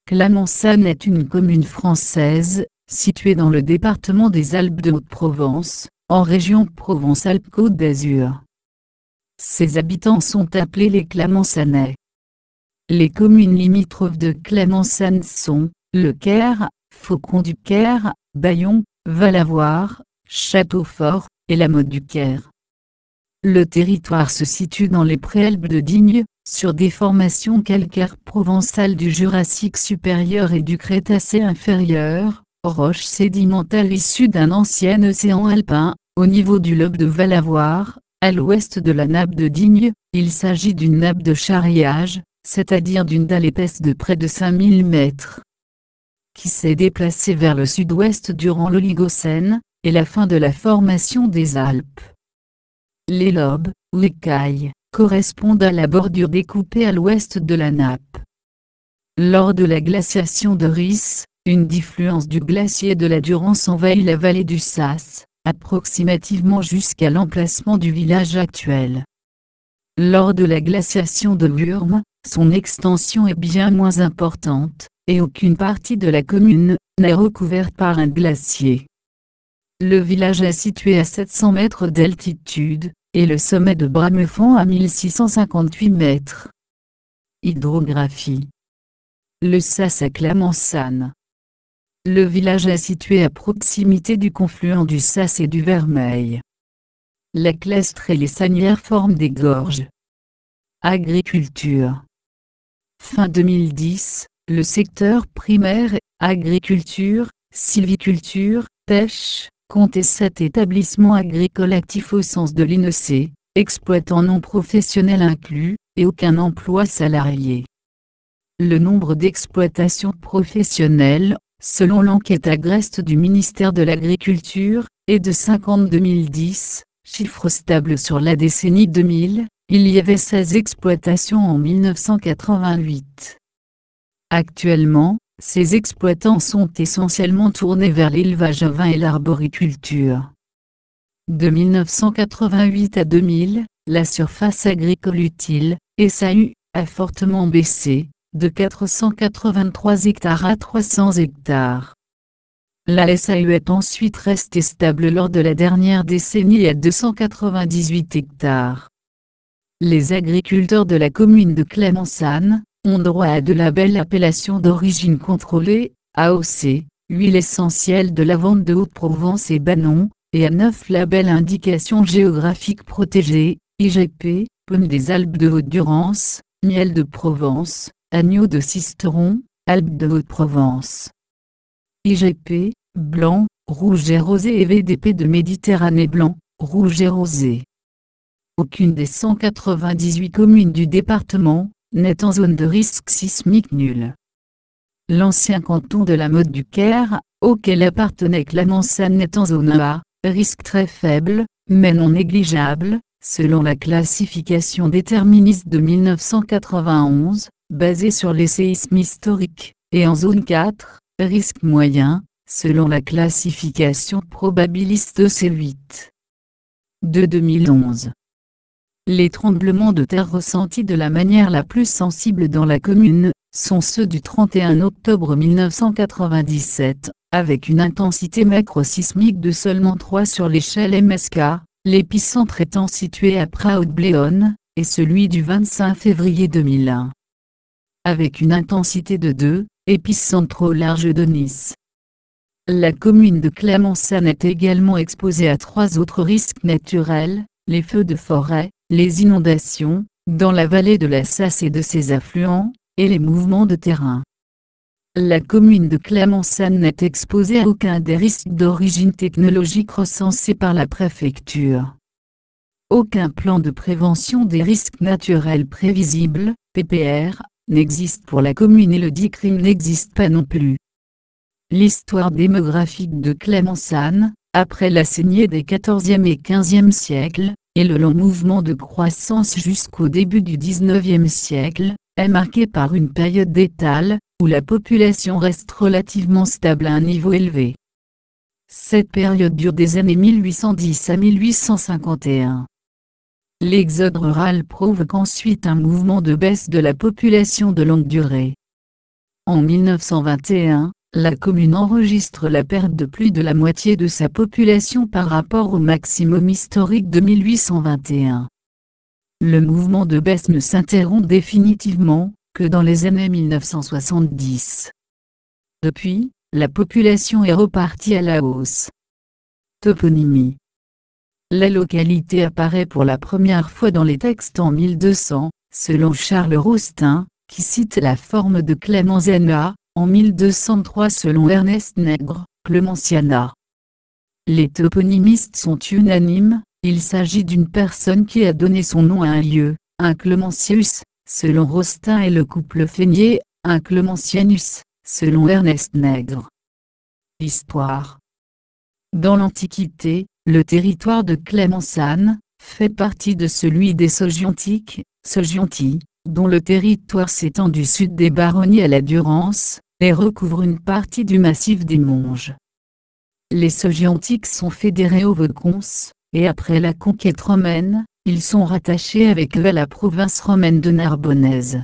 Clamençane est une commune française, située dans le département des Alpes de Haute-Provence, en région Provence-Alpes-Côte d'Azur. Ses habitants sont appelés les Clamençanais. Les communes limitrophes de Clamençane sont Le Caire, Faucon-du-Caire, Bayon, Valavoir, Châteaufort, et La Motte-du-Caire. Le territoire se situe dans les préalpes de Digne, sur des formations calcaires provençales du Jurassique supérieur et du Crétacé inférieur, roches sédimentaires issues d'un ancien océan alpin, au niveau du lobe de Valavoir, à l'ouest de la nappe de Digne. Il s'agit d'une nappe de charriage, c'est-à-dire d'une dalle épaisse de près de 5000 mètres, qui s'est déplacée vers le sud-ouest durant l'Oligocène, et la fin de la formation des Alpes. Les lobes, ou écailles, correspondent à la bordure découpée à l'ouest de la nappe. Lors de la glaciation de Ris, une diffluence du glacier de la Durance envahit la vallée du Sas, approximativement jusqu'à l'emplacement du village actuel. Lors de la glaciation de Wurm, son extension est bien moins importante, et aucune partie de la commune n'est recouverte par un glacier. Le village est situé à 700 mètres d'altitude, et le sommet de Bramefond à 1658 mètres. Hydrographie. Le Sas à Clamençane. Le village est situé à proximité du confluent du Sas et du Vermeil. La Clestre et les Sanières forment des gorges. Agriculture. Fin 2010, le secteur primaire, agriculture, sylviculture, pêche, comptait 7 établissements agricoles actifs au sens de l'INESE, exploitants non professionnels inclus, et aucun emploi salarié. Le nombre d'exploitations professionnelles, selon l'enquête Agreste du ministère de l'Agriculture, est de 50 2010, chiffre stable sur la décennie 2000, il y avait 16 exploitations en 1988. Actuellement, ces exploitants sont essentiellement tournés vers l'élevage ovin et l'arboriculture. De 1988 à 2000, la surface agricole utile, SAU, a fortement baissé, de 483 hectares à 300 hectares. La SAU est ensuite restée stable lors de la dernière décennie à 298 hectares. Les agriculteurs de la commune de Clamençane ont droit à 2 labels appellation d'origine contrôlée, AOC, huile essentielle de lavande de Haute-Provence et Banon, et à 9 labels indication géographique protégée, IGP, pommes des Alpes de Haute-Durance, miel de Provence, agneau de Sisteron, Alpes de Haute-Provence. IGP, blanc, rouge et rosé et VDP de Méditerranée blanc, rouge et rosé. Aucune des 198 communes du département n'est en zone de risque sismique nul. L'ancien canton de la Motte-du-Caire, auquel appartenait Clamençane, est en zone A, risque très faible, mais non négligeable, selon la classification déterministe de 1991, basée sur les séismes historiques, et en zone 4, risque moyen, selon la classification probabiliste EC8 de 2011. Les tremblements de terre ressentis de la manière la plus sensible dans la commune sont ceux du 31 octobre 1997, avec une intensité macro-sismique de seulement 3 sur l'échelle MSK, l'épicentre étant situé à Praut-Bléone, et celui du 25 février 2001, avec une intensité de 2, épicentre au large de Nice. La commune de Clamençane est également exposée à 3 autres risques naturels, les feux de forêt, les inondations, dans la vallée de la Sasse et de ses affluents, et les mouvements de terrain. La commune de Clamençane n'est exposée à aucun des risques d'origine technologique recensés par la préfecture. Aucun plan de prévention des risques naturels prévisibles, PPR, n'existe pour la commune et le DICRIM n'existe pas non plus. L'histoire démographique de Clamençane, après la saignée des XIVe et XVe siècles, et le long mouvement de croissance jusqu'au début du XIXe siècle, est marquée par une période d'étale, où la population reste relativement stable à un niveau élevé. Cette période dure des années 1810 à 1851. L'exode rural provoque ensuite un mouvement de baisse de la population de longue durée. En 1921, la commune enregistre la perte de plus de la moitié de sa population par rapport au maximum historique de 1821. Le mouvement de baisse ne s'interrompt définitivement que dans les années 1970. Depuis, la population est repartie à la hausse. Toponymie. La localité apparaît pour la première fois dans les textes en 1200, selon Charles Rostin, qui cite la forme de Clémensiana, en 1203 selon Ernest Nègre, Clémenciana. Les toponymistes sont unanimes, il s'agit d'une personne qui a donné son nom à un lieu, un Clémentius, selon Rostin, et le couple Fénier, un Clémentianus, selon Ernest Nègre. Histoire. Dans l'Antiquité, le territoire de Clémençane fait partie de celui des Sogiontiques, Sogionti, dont le territoire s'étend du sud des Baronnies à la Durance, et recouvre une partie du massif des Monges. Les Sogiontiques sont fédérés aux Vaucons, et après la conquête romaine, ils sont rattachés avec eux à la province romaine de Narbonnaise.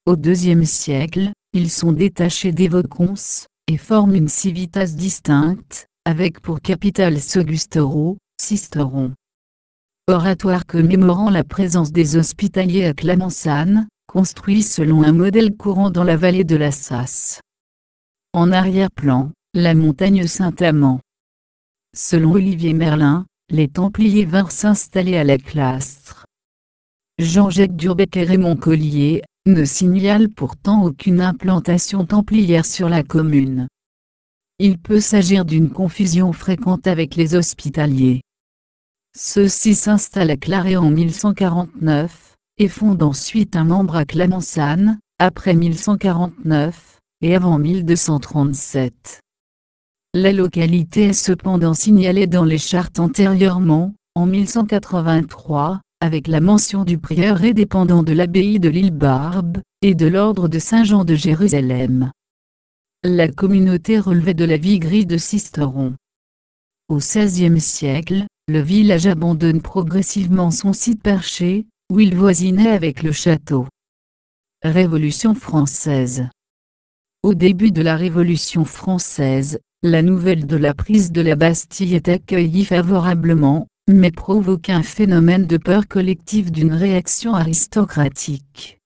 Au IIe siècle, ils sont détachés des Vaucons, et forment une civitas distincte, avec pour capitale Segustero, Sisteron. Oratoire commémorant la présence des hospitaliers à Clémençane, construit selon un modèle courant dans la vallée de la Sasse. En arrière-plan, la montagne Saint-Amand. Selon Olivier Merlin, les Templiers vinrent s'installer à la Clastre. Jean-Jacques Durbec et Raymond Collier ne signalent pourtant aucune implantation templière sur la commune. Il peut s'agir d'une confusion fréquente avec les hospitaliers. Ceux-ci s'installent à Claré en 1149, et fondent ensuite un membre à Clémençane, après 1149, et avant 1237. La localité est cependant signalée dans les chartes antérieurement, en 1183, avec la mention du prieuré dépendant de l'abbaye de l'île Barbe, et de l'ordre de Saint-Jean de Jérusalem. La communauté relevait de la viguerie de Sisteron. Au XVIe siècle, le village abandonne progressivement son site perché, où il voisinait avec le château. Révolution française. Au début de la Révolution française, la nouvelle de la prise de la Bastille est accueillie favorablement, mais provoque un phénomène de peur collective d'une réaction aristocratique.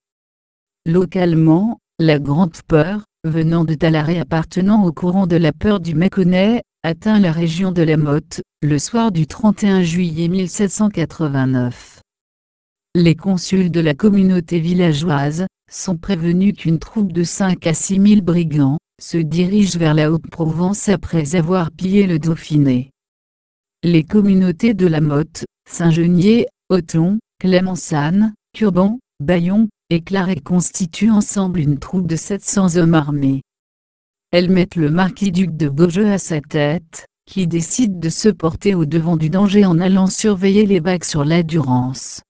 Localement, la Grande Peur, venant de Talard et appartenant au courant de la peur du Mâconnais, atteint la région de la Motte, le soir du 31 juillet 1789. Les consuls de la communauté villageoise sont prévenus qu'une troupe de 5 à 6 000 brigands se dirige vers la Haute-Provence après avoir pillé le Dauphiné. Les communautés de la Motte, Saint-Genier, Othon, Clémençane, Curban, Bayon et Claré constituent ensemble une troupe de 700 hommes armés. Elles mettent le marquis-duc de Beaujeu à sa tête, qui décide de se porter au devant du danger en allant surveiller les bacs sur la Durance.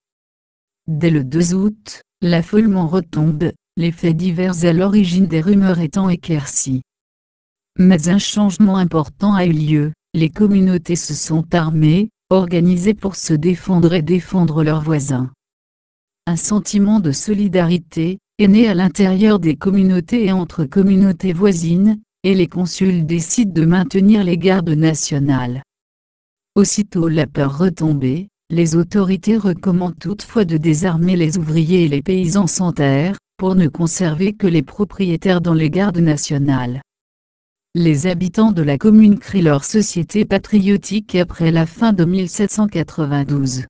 Dès le 2 août, l'affolement retombe, les faits divers à l'origine des rumeurs étant éclaircis. Mais un changement important a eu lieu, les communautés se sont armées, organisées pour se défendre et défendre leurs voisins. Un sentiment de solidarité est né à l'intérieur des communautés et entre communautés voisines, et les consuls décident de maintenir les gardes nationales. Aussitôt la peur retombée, les autorités recommandent toutefois de désarmer les ouvriers et les paysans sans terre, pour ne conserver que les propriétaires dans les gardes nationales. Les habitants de la commune créent leur société patriotique après la fin de 1792.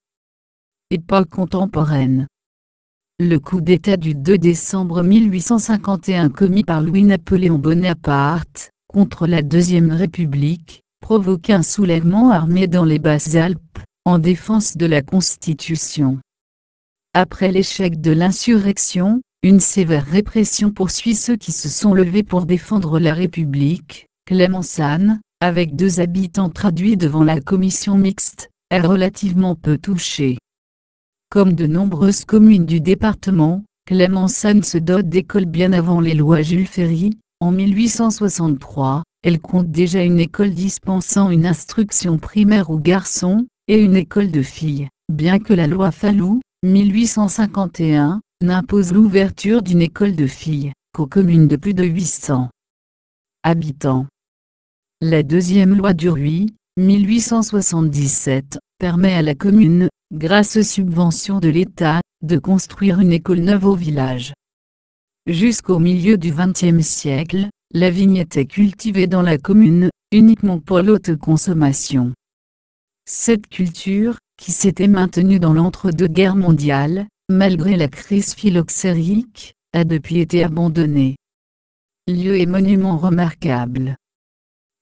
Époque contemporaine. Le coup d'État du 2 décembre 1851 commis par Louis-Napoléon Bonaparte, contre la Deuxième République, provoque un soulèvement armé dans les Basses-Alpes, en défense de la Constitution. Après l'échec de l'insurrection, une sévère répression poursuit ceux qui se sont levés pour défendre la République. Clémençane, avec 2 habitants traduits devant la commission mixte, est relativement peu touchée. Comme de nombreuses communes du département, Clémençane se dote d'écoles bien avant les lois Jules Ferry. En 1863, elle compte déjà une école dispensant une instruction primaire aux garçons, et une école de filles, bien que la loi Fallou, 1851, n'impose l'ouverture d'une école de filles jusqu'aux communes de plus de 800 habitants. La deuxième loi du Rhuys, 1877, permet à la commune, grâce aux subventions de l'État, de construire une école neuve au village. Jusqu'au milieu du XXe siècle, la vigne était cultivée dans la commune, uniquement pour l'autoconsommation. Cette culture, qui s'était maintenue dans l'entre-deux-guerres mondiales, malgré la crise phylloxérique, a depuis été abandonnée. Lieu et monument remarquable.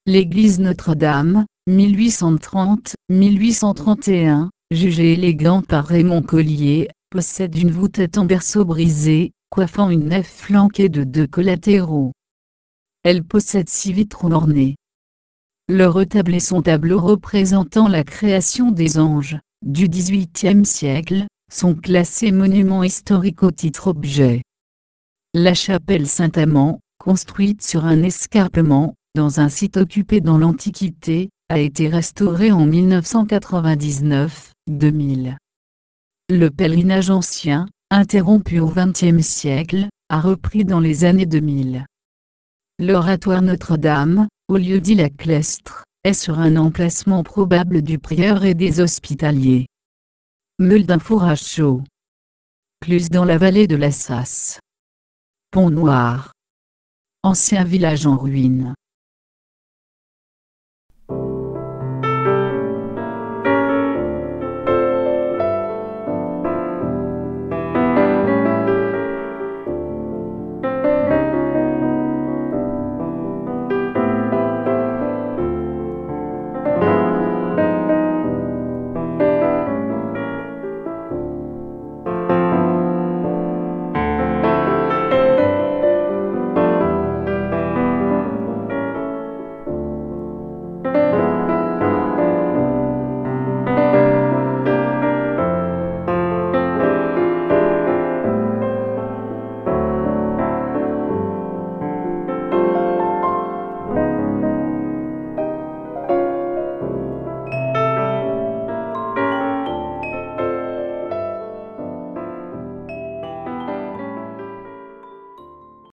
L'église Notre-Dame, 1830-1831, jugée élégante par Raymond Collier, possède une voûte en berceau brisé, coiffant une nef flanquée de 2 collatéraux. Elle possède 6 vitraux ornés. Le retable et son tableau représentant la création des anges, du XVIIIe siècle, sont classés monuments historiques au titre objet. La chapelle Saint-Amand, construite sur un escarpement, dans un site occupé dans l'Antiquité, a été restaurée en 1999-2000. Le pèlerinage ancien, interrompu au XXe siècle, a repris dans les années 2000. L'oratoire Notre-Dame, au lieu-dit la Clestre, est sur un emplacement probable du prieur et des hospitaliers. Meule d'un fourrage chaud. Cluse dans la vallée de la Sasse. Pont Noir. Ancien village en ruine.